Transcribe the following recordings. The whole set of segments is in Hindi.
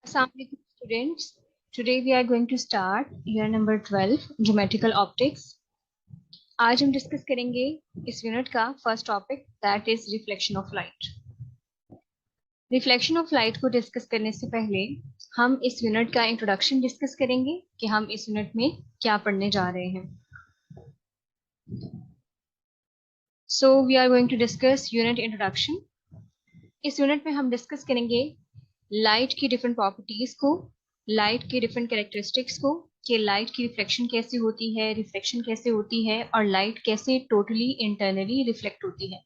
Assalamualaikum students. Today we are going to start year number 12 geometrical optics. आज हम डिस्कस करेंगे इस यूनिट का first topic that is reflection of light. Reflection of light को डिस्कस करने से पहले हम इस यूनिट का इंट्रोडक्शन डिस्कस करेंगे कि हम इस यूनिट में क्या पढ़ने जा रहे हैं। So we are going to discuss unit introduction. इस यूनिट में हम डिस्कस करेंगे लाइट की डिफरेंट प्रॉपर्टीज को, लाइट के डिफरेंट कैरेक्टरिस्टिक्स को, कि लाइट की रिफ्लेक्शन कैसे होती है, रिफ्लेक्शन कैसे होती है और लाइट कैसे टोटली इंटरनली रिफ्लेक्ट होती है।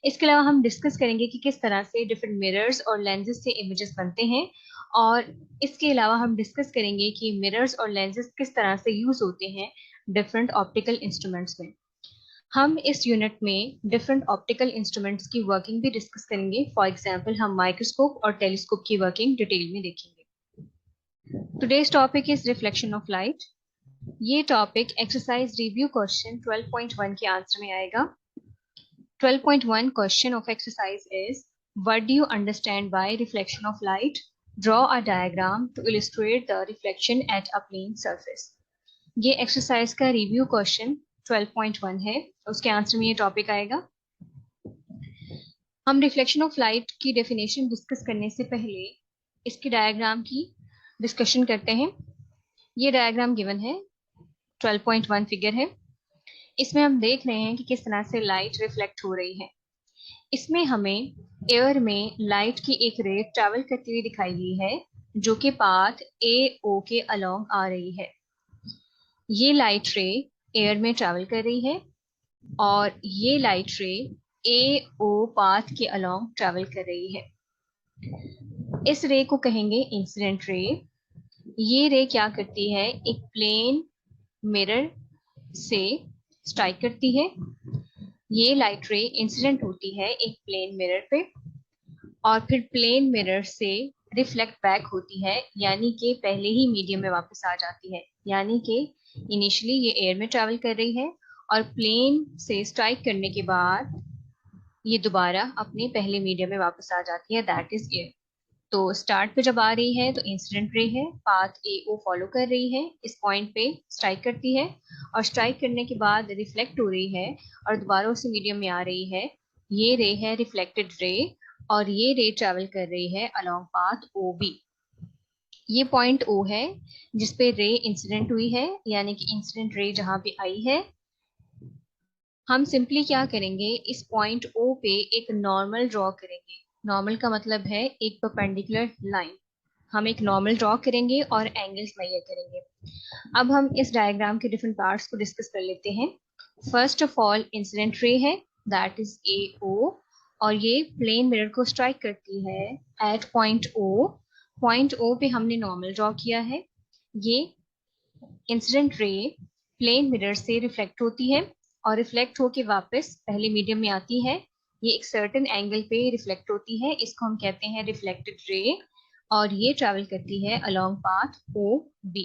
इसके अलावा हम डिस्कस करेंगे कि किस तरह से डिफरेंट मिरर्स और लेंसेज से इमेजेस बनते हैं, और इसके अलावा हम डिस्कस करेंगे कि मिरर्स और लेंसेज किस तरह से यूज होते हैं डिफरेंट ऑप्टिकल इंस्ट्रूमेंट्स में। हम इस यूनिट में डिफरेंट ऑप्टिकल इंस्ट्रूमेंट्स की वर्किंग भी डिस्कस करेंगे। फॉर एग्जांपल हम माइक्रोस्कोप और टेलीस्कोप की वर्किंग डिटेल में देखेंगे। Today's topic is reflection of light. ये टॉपिक एक्सरसाइज रिव्यू क्वेश्चन 12.1 के आंसर में आएगा। 12.1 question of exercise is what do you understand by reflection of light? Draw a diagram to illustrate the reflection at a plane surface. ये एक्सरसाइज का रिव्यू क्वेश्चन 12.1 है, उसके आंसर में ये टॉपिक आएगा। हम रिफ्लेक्शन ऑफ लाइट की डेफिनेशन डिस्कस करने से पहले इसकी डायग्राम की डिस्कशन करते हैं। ये डायग्राम गिवन है, 12.1 फिगर है। इसमें हम देख रहे हैं कि किस तरह से लाइट रिफ्लेक्ट हो रही है। इसमें हमें एयर में लाइट की एक रे ट्रैवल करती हुई दिखाई दी है, जो कि पाथ AO के अलोंग आ रही है। ये लाइट रे एयर में ट्रैवल कर रही है और ये लाइट रे AO पाथ के अलोंग ट्रैवल कर रही है। इस रे को कहेंगे इंसिडेंट रे। ये रे क्या करती है, एक प्लेन मिरर से स्ट्राइक करती है। ये लाइट रे इंसिडेंट होती है एक प्लेन मिरर पे और फिर प्लेन मिरर से रिफ्लेक्ट बैक होती है, यानी कि पहले ही मीडियम में वापस आ जाती है। यानी कि इनिशियली ये एयर में ट्रैवल कर रही है और प्लेन से स्ट्राइक करने के बाद ये दोबारा अपने पहले मीडियम में वापस आ जाती है, दैट इज एयर। तो स्टार्ट पे जब आ रही है तो इंसिडेंट रे है, पाथ AO फॉलो कर रही है, इस पॉइंट पे स्ट्राइक करती है और स्ट्राइक करने के बाद रिफ्लेक्ट हो रही है और दोबारा उसी मीडियम में आ रही है। ये रे है रिफ्लेक्टेड रे और ये रे ट्रैवल कर रही है अलोंग पाथ OB। ये पॉइंट O है जिसपे रे इंसिडेंट हुई है, यानी कि इंसिडेंट रे जहां पे आई है। हम सिंपली क्या करेंगे, इस पॉइंट O पे एक नॉर्मल ड्रॉ करेंगे। नॉर्मल का मतलब है एक परपेंडिकुलर लाइन। हम एक नॉर्मल ड्रॉ करेंगे और एंगल्स मेजर करेंगे। अब हम इस डायग्राम के डिफरेंट पार्ट्स को डिस्कस कर लेते हैं। First of all incident ray है, दैट इज AO, और ये प्लेन मिरर को स्ट्राइक करती है at point O। Point O पे हमने नॉर्मल ड्रॉ किया है। ये इंसिडेंट रे प्लेन मिरर से रिफ्लेक्ट होती है और रिफ्लेक्ट होके वापस पहले मीडियम में आती है। ये एक सर्टेन एंगल पे रिफ्लेक्ट होती है, इसको हम कहते हैं रिफ्लेक्टेड रे, और ये ट्रैवल करती है अलोंग पाथ OB।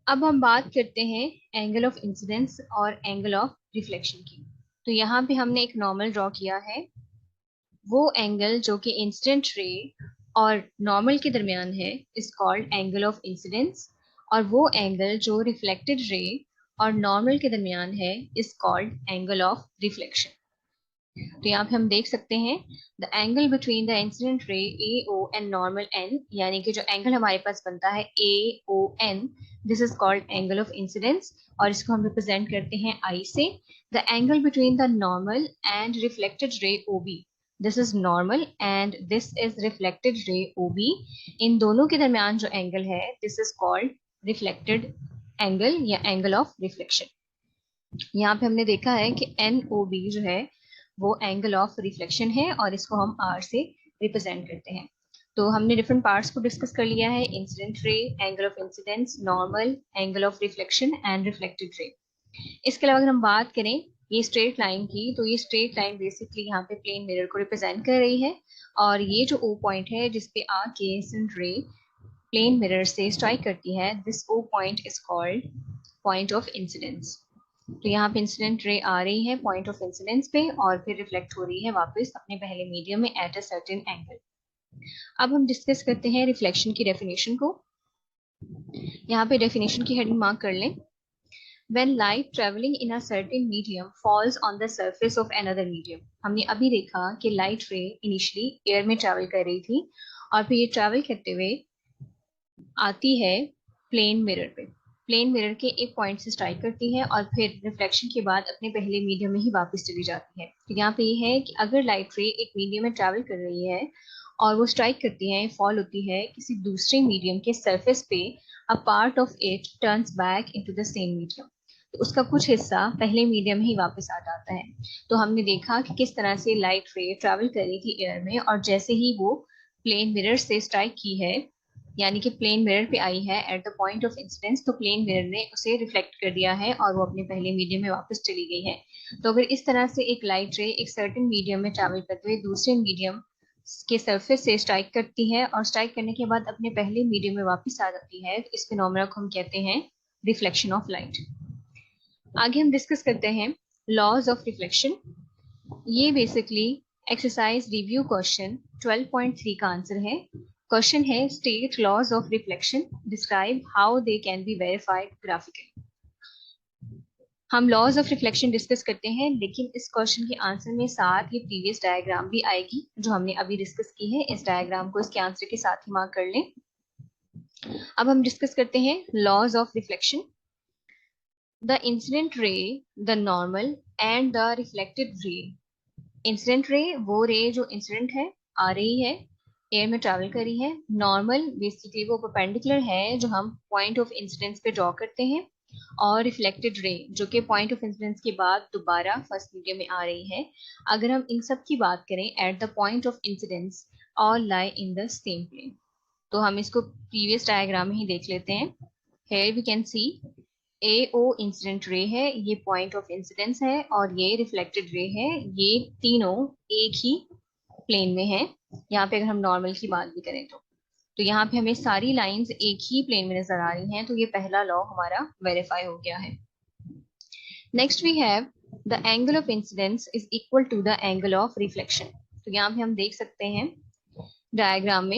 अब हम बात करते हैं एंगल ऑफ इंसिडेंस और एंगल ऑफ रिफ्लेक्शन की। तो यहाँ पे हमने एक नॉर्मल ड्रॉ किया है। वो एंगल जो कि इंसिडेंट रे और नॉर्मल के दरमियान है is called angle of incidence, और वो एंगल जो रिफ्लेक्टेड रे और नॉर्मल के दरमियान है is called angle of reflection. तो यहाँ पे हम देख सकते हैं the angle between the incident रे AO एंड नॉर्मल N, यानी कि जो एंगल हमारे पास बनता है AON, this is called angle of incidence, और इसको हम रिप्रेजेंट करते हैं I से। The angle between the normal and reflected ray OB, this is normal and this is reflected ray OB। इन दोनों के दरमियान जो एंगल है this is called reflected angle या एंगल ऑफ रिफ्लेक्शन। यहाँ पे हमने देखा है कि NOB जो है वो एंगल ऑफ रिफ्लेक्शन है और इसको हम R से रिप्रेजेंट करते हैं। तो हमने डिफरेंट पार्ट्स को डिस्कस कर लिया है, incident ray, angle of incidence, normal, angle of reflection and reflected ray. इसके अलावा अगर हम बात करें ये स्ट्रेट लाइन की, तो ये स्ट्रेट लाइन बेसिकली यहाँ पे प्लेन मिरर को रिप्रेजेंट कर रही है, और ये जो O पॉइंट है जिसपे आके इंसिडेंट रे प्लेन मिरर से स्ट्राइक करती है, this O point is called point of incidence. तो यहाँ पे इंसिडेंट रे आ रही है पॉइंट ऑफ इंसिडेंस पे और फिर रिफ्लेक्ट हो रही है वापस अपने पहले मीडियम में एट अ सर्टेन एंगल। अब हम डिस्कस करते हैं रिफ्लेक्शन की डेफिनेशन को। यहाँ पे डेफिनेशन की हेडिंग मार्क कर लें। When light traveling in a certain medium falls on the surface of another medium। हमने अभी देखा कि लाइट रे इनिशियली एयर में ट्रैवल कर रही थी और फिर ये ट्रैवल करते हुए आती है प्लेन मिरर पे। प्लेन मिरर के एक पॉइंट से स्ट्राइक करती है और फिर रिफ्लेक्शन के बाद अपने पहले मीडियम में ही वापस चली जाती है। तो यहाँ पे ये है कि अगर लाइट रे एक मीडियम में ट्रैवल कर रही है और वो स्ट्राइक करती है, फॉल होती है किसी दूसरे मीडियम के सरफेस पे, a part of it turns back into the same medium. तो उसका कुछ हिस्सा पहले मीडियम में ही वापस आ जाता है। तो हमने देखा कि किस तरह से लाइट रे ट्रैवल कर रही थी एयर में और जैसे ही वो प्लेन मिरर से स्ट्राइक की है, यानी कि प्लेन मिरर पे आई है eight the point of incidence, तो प्लेन मिरर ने उसे रिफ्लेक्ट कर दिया है और वो अपने पहले मीडियम में वापस चली गई है। तो अगर इस तरह से एक लाइट रे एक सर्टेन मीडियम में ट्रैवल करते हुए दूसरे मीडियम के सरफेस से स्ट्राइक करती है और स्ट्राइक करने के बाद अपने पहले मीडियम में वापस आ जाती है, तो इस फिनोमेना को हम कहते हैं रिफ्लेक्शन ऑफ लाइट। आगे हम डिस्कस करते हैं लॉज ऑफ रिफ्लेक्शन। ये बेसिकली एक्सरसाइज रिव्यू क्वेश्चन 12.3 का आंसर है। क्वेश्चन है state laws of reflection, describe how they can be verified graphically. हम लॉज ऑफ रिफ्लेक्शन डिस्कस करते हैं, लेकिन इस क्वेश्चन के आंसर में साथ ही प्रीवियस डायग्राम भी आएगी जो हमने अभी डिस्कस की है। इस डायग्राम को इसके आंसर के साथ ही मार्क कर लें। अब हम डिस्कस करते हैं laws of reflection. The incident ray, the normal and the reflected ray. Incident ray वो रे जो इंसिडेंट है, आ रही है, एयर में ट्रैवल करी है। नॉर्मल बेसिकली वो परपेंडिकुलर है जो हम पॉइंट ऑफ इंसिडेंस पे ड्रॉ करते हैं। और रिफ्लेक्टेड रे जो कि पॉइंट ऑफ इंसिडेंस के बाद दोबारा फर्स्ट मीडियम में आ रही है। अगर हम इन सब की बात करें at the point of incidence all lie in the same plane. तो हम इसको प्रीवियस डायग्राम में ही देख लेते हैं। Here we can see AO incident ray है, ये पॉइंट ऑफ इंसिडेंस है, और ये रिफ्लेक्टेड रे है। ये तीनों एक ही प्लेन में है। यहाँ पे अगर हम नॉर्मल की बात भी करें तो यहाँ पे हमें सारी लाइंस एक ही प्लेन में नजर आ रही हैं, तो ये पहला लॉ हमारा वेरीफाई हो गया है। Next we have the angle of incidence is equal to the angle of reflection. तो यहाँ पे हम देख सकते हैं डायग्राम में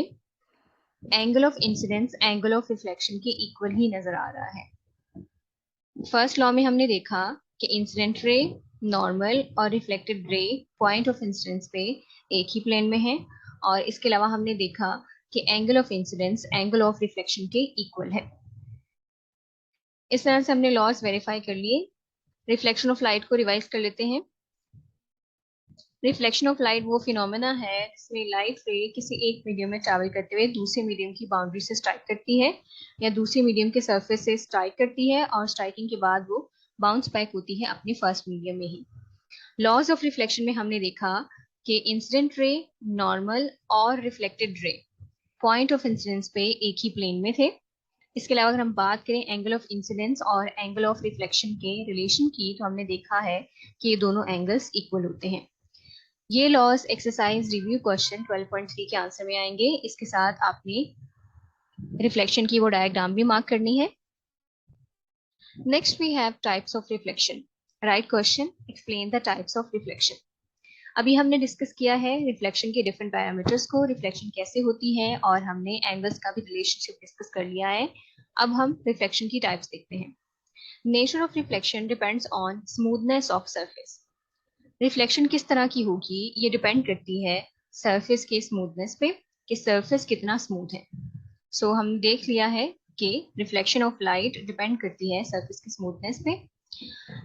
angle of incidence angle of reflection के इक्वल ही नजर आ रहा है। फर्स्ट लॉ में हमने देखा कि इंसिडेंट रे, नॉर्मल और reflected ray point of incidence पे एक ही प्लेन में है, और इसके अलावा हमने देखा कि angle of incidence angle of reflection के इक्वल है। इस तरह से हमने लॉस वेरीफाई कर लिए। रिफ्लेक्शन ऑफ लाइट को रिवाइज कर लेते हैं। रिफ्लेक्शन ऑफ लाइट वो फिनोमेना है जिसमें लाइट रे किसी एक मीडियम में ट्रैवल करते हुए दूसरे मीडियम की बाउंड्री से स्ट्राइक करती है या दूसरे मीडियम के सरफेस से स्ट्राइक करती है और स्ट्राइकिंग के बाद वो बाउंस बैक होती है अपने फर्स्ट मीडियम में ही। लॉज ऑफ रिफ्लेक्शन में हमने देखा कि इंसिडेंट रे, नॉर्मल और reflected ray point of incidence पे एक ही प्लेन में थे। इसके अलावा अगर हम बात करें एंगल ऑफ इंसिडेंस और एंगल ऑफ रिफ्लेक्शन के रिलेशन की, तो हमने देखा है कि ये दोनों एंगल्स इक्वल होते हैं। ये लॉस एक्सरसाइज रिव्यू क्वेश्चन 12.3 के आंसर में आएंगे। इसके साथ आपने रिफ्लेक्शन की वो डायग्राम भी मार्क करनी है। Next we have types of reflection. Right question, explain the types of reflection. अभी हमने डिस्कस किया है रिफ्लेक्शन के डिफरेंट पैरामीटर्स को, रिफ्लेक्शन कैसे होती है, और हमने एंगल्स का भी रिलेशनशिप डिस्कस कर लिया है। अब हम रिफ्लेक्शन की टाइप्स देखते हैं। Nature of reflection depends on smoothness of surface. Reflection किस तरह की होगी ये डिपेंड करती है सरफेस के स्मूथनेस पे, कि सरफेस कितना स्मूथ है। सो हम देख लिया है कि रिफ्लेक्शन ऑफ लाइट डिपेंड करती है सरफेस की स्मूथनेस पे।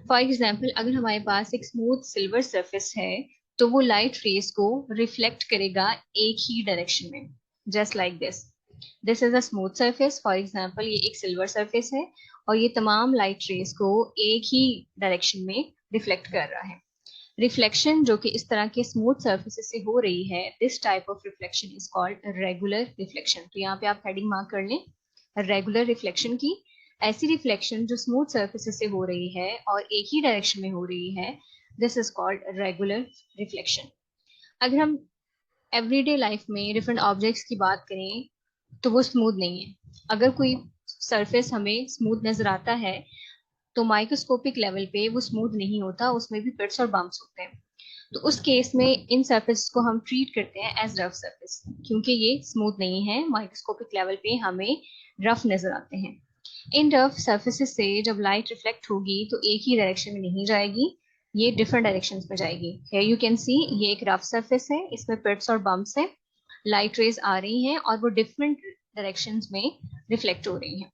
फॉर एग्जाम्पल, अगर हमारे पास एक स्मूथ सिल्वर सरफेस है तो वो लाइट रेज को रिफ्लेक्ट करेगा एक ही डायरेक्शन में, just like this. This is a smooth surface, for example ये एक सिल्वर सरफेस है और ये तमाम लाइट रेज को एक ही डायरेक्शन में रिफ्लेक्ट कर रहा है। रिफ्लेक्शन जो कि इस तरह के स्मूथ सर्फेसेस से हो रही है, this type of reflection is called regular reflection. तो यहाँ पे आप हेडिंग मार्क कर लें रेगुलर रिफ्लेक्शन की। ऐसी रिफ्लेक्शन जो स्मूथ सर्फेसेस से हो रही है और एक ही डायरेक्शन में हो रही है, this is called regular reflection. अगर हम एवरीडे लाइफ में डिफरेंट ऑब्जेक्ट्स की बात करें तो वो स्मूथ नहीं है। अगर कोई सरफेस हमें स्मूथ नजर आता है तो माइक्रोस्कोपिक लेवल पे वो स्मूथ नहीं होता, उसमें भी पिट्स और बम्प्स होते हैं। तो उस केस में इन सरफेस को हम ट्रीट करते हैं एज रफ सरफेस, क्योंकि ये स्मूथ नहीं है, माइक्रोस्कोपिक लेवल पे हमें रफ नजर आते हैं। इन रफ सरफेसेस से जब लाइट रिफ्लेक्ट होगी तो एक ही डायरेक्शन में नहीं जाएगी, ये डिफरेंट डायरेक्शंस में जाएगी। हियर यू कैन सी ये एक रफ सरफेस है, इसमें पिट्स और बम्प्स है, लाइट रेज आ रही हैं और वो डिफरेंट डायरेक्शंस में रिफ्लेक्ट हो रही हैं।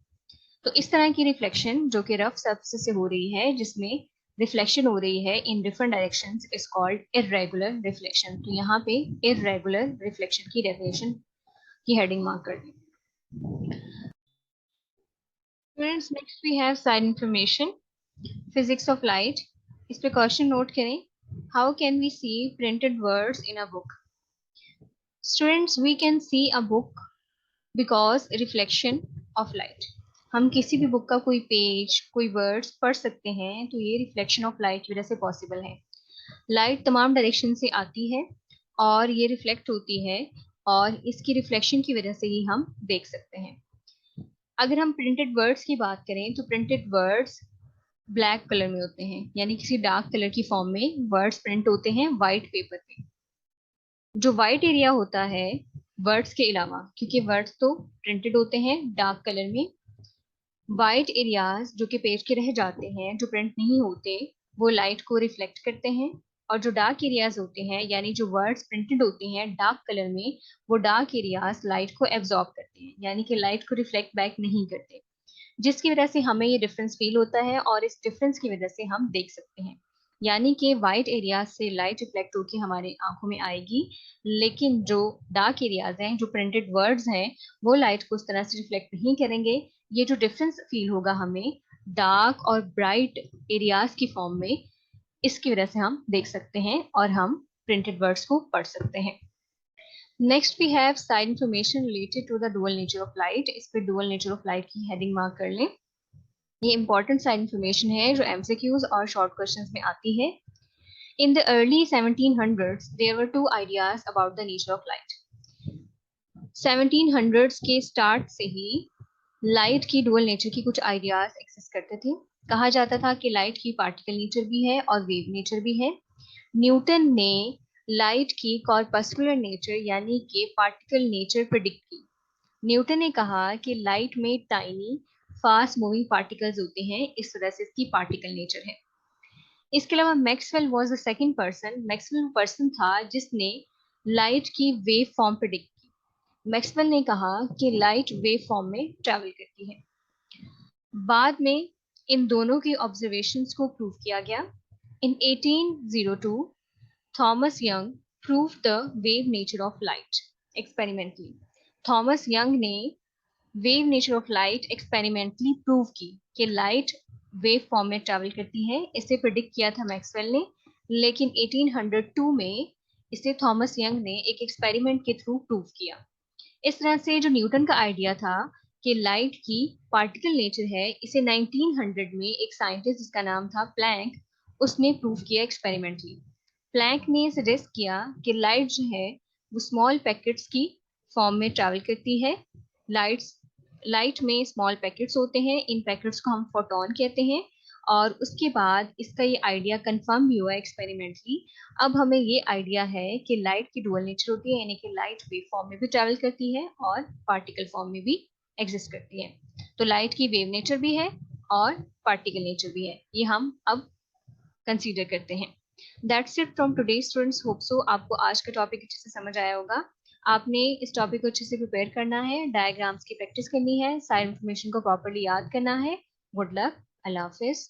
तो इस तरह की रिफ्लेक्शन जो कि रफ सरफेस से हो रही है, जिसमें रिफ्लेक्शन हो रही है in different directions, is called irregular reflection. तो यहाँ पे इर्रेगुलर रिफ्लेक्शन की डेफिनेशन की हेडिंग मार्क कर दें। Students, next we have side information, physics of light. इस पे क्वेश्चन नोट करें, how can we see printed words in a book? Students, we can see a book because reflection of light. हम किसी भी बुक का कोई पेज, कोई वर्ड्स पढ़ सकते हैं, तो ये रिफ्लेक्शन ऑफ लाइट की वजह से पॉसिबल है। लाइट तमाम डायरेक्शन से आती है और ये रिफ्लेक्ट होती है, और इसकी रिफ्लेक्शन की वजह से ही हम देख सकते हैं। अगर हम प्रिंटेड वर्ड्स की बात करें तो प्रिंटेड वर्ड्स ब्लैक कलर में होते हैं, यानी किसी डार्क कलर की फॉर्म में वर्ड्स प्रिंट होते हैं वाइट पेपर पे। जो वाइट एरिया होता है वर्ड्स के अलावा, क्योंकि वर्ड्स तो प्रिंटेड होते हैं डार्क कलर में, वाइट एरियाज जो कि पेज के रह जाते हैं, जो प्रिंट नहीं होते, वो लाइट को रिफ्लेक्ट करते हैं। और जो डार्क एरियाज होते हैं, यानी जो वर्ड्स प्रिंटेड होते हैं डार्क कलर में, वो डार्क एरियाज लाइट को एब्जॉर्ब करते हैं, यानी कि लाइट को रिफ्लेक्ट बैक नहीं करते, जिसकी वजह से हमें ये डिफरेंस फील होता है और इस डिफरेंस की वजह से हम देख सकते हैं। यानी कि वाइट एरिया से लाइट रिफ्लेक्ट होकर हमारे आंखों में आएगी, लेकिन जो डार्क एरियाज हैं, जो प्रिंटेड वर्ड्स हैं, वो लाइट को उस तरह से रिफ्लेक्ट नहीं करेंगे। ये जो डिफरेंस फील होगा हमें डार्क और ब्राइट एरियाज की फॉर्म में, इसकी वजह से हम देख सकते हैं और हम प्रिंटेड वर्ड्स को पढ़ सकते हैं। Next we have side information related to the dual nature of light. इस पे डुअल नेचर ऑफ लाइट की हेडिंग मार्क कर लें। ये इंपॉर्टेंट साइड इंफॉर्मेशन है जो एमसीक्यूज और शॉर्ट क्वेश्चंस में आती है। In the early 1700s, there were two ideas about the nature of light. 1700s के स्टार्ट से ही लाइट की डुअल नेचर की कुछ आइडियाज एक्सिस्ट करते थे। कहा जाता था कि लाइट की पार्टिकल नेचर भी है और वेव नेचर भी है। न्यूटन ने लाइट की कॉर्पस्कुलर नेचर यानी कि पार्टिकल नेचर प्रिडिक्ट की। न्यूटन ने कहा कि लाइट में टाइनी फास्ट मूविंग पार्टिकल्स होते हैं, इस वजह से इसकी पार्टिकल नेचर है। इसके अलावा Maxwell was the second person. Maxwell वो पर्सन था जिसने लाइट की वेव फॉर्म प्रिडिक्ट की। मैक्सवेल ने कहा कि लाइट वेव फॉर्म में ट्रैवल करती है। बाद में इन दोनों की ऑब्जर्वेशंस को प्रूव किया गया। In 1802 Thomas Young prove the wave nature of light experimentally. Thomas Young ने wave nature of light experimentally prove की कि लाइट वेव फॉर्म में ट्रैवल करती है। इसे प्रिडिक्ट किया था मैक्सवेल ने, लेकिन 1802 में इसे थॉमस यंग ने एक एक्सपेरिमेंट के थ्रू प्रूव किया। इस तरह से जो न्यूटन का आइडिया था कि लाइट की पार्टिकल नेचर है, इसे 1900 में एक साइंटिस्ट जिसका नाम था प्लैंक, उसने प्रूव किया एक्सपेरिमेंटली। प्लैंक ने सजेस्ट किया कि लाइट जो है वो स्मॉल पैकेट्स की फॉर्म में ट्रैवल करती है। लाइट में स्मॉल पैकेट्स होते हैं, इन पैकेट्स को हम फोटॉन कहते हैं। और उसके बाद इसका ये आइडिया कंफर्म भी हुआ एक्सपेरिमेंटली। अब हमें ये आइडिया है कि लाइट की डुअल नेचर होती है, यानी कि लाइट वेव फॉर्म में भी ट्रैवल करती है और पार्टिकल फॉर्म में भी एग्जिस्ट करती है। तो लाइट की वेव नेचर भी है और पार्टिकल नेचर भी है, ये हम अब कंसीडर करते हैं। That's it from today students. Hope so आपको आज का टॉपिक अच्छे से समझ आया होगा। आपने इस टॉपिक को अच्छे से प्रिपेयर करना है, डायग्राम्स की प्रैक्टिस करनी है, सारी इन्फॉर्मेशन को प्रॉपरली याद करना है। गुड लक, अल्लाह हाफिज।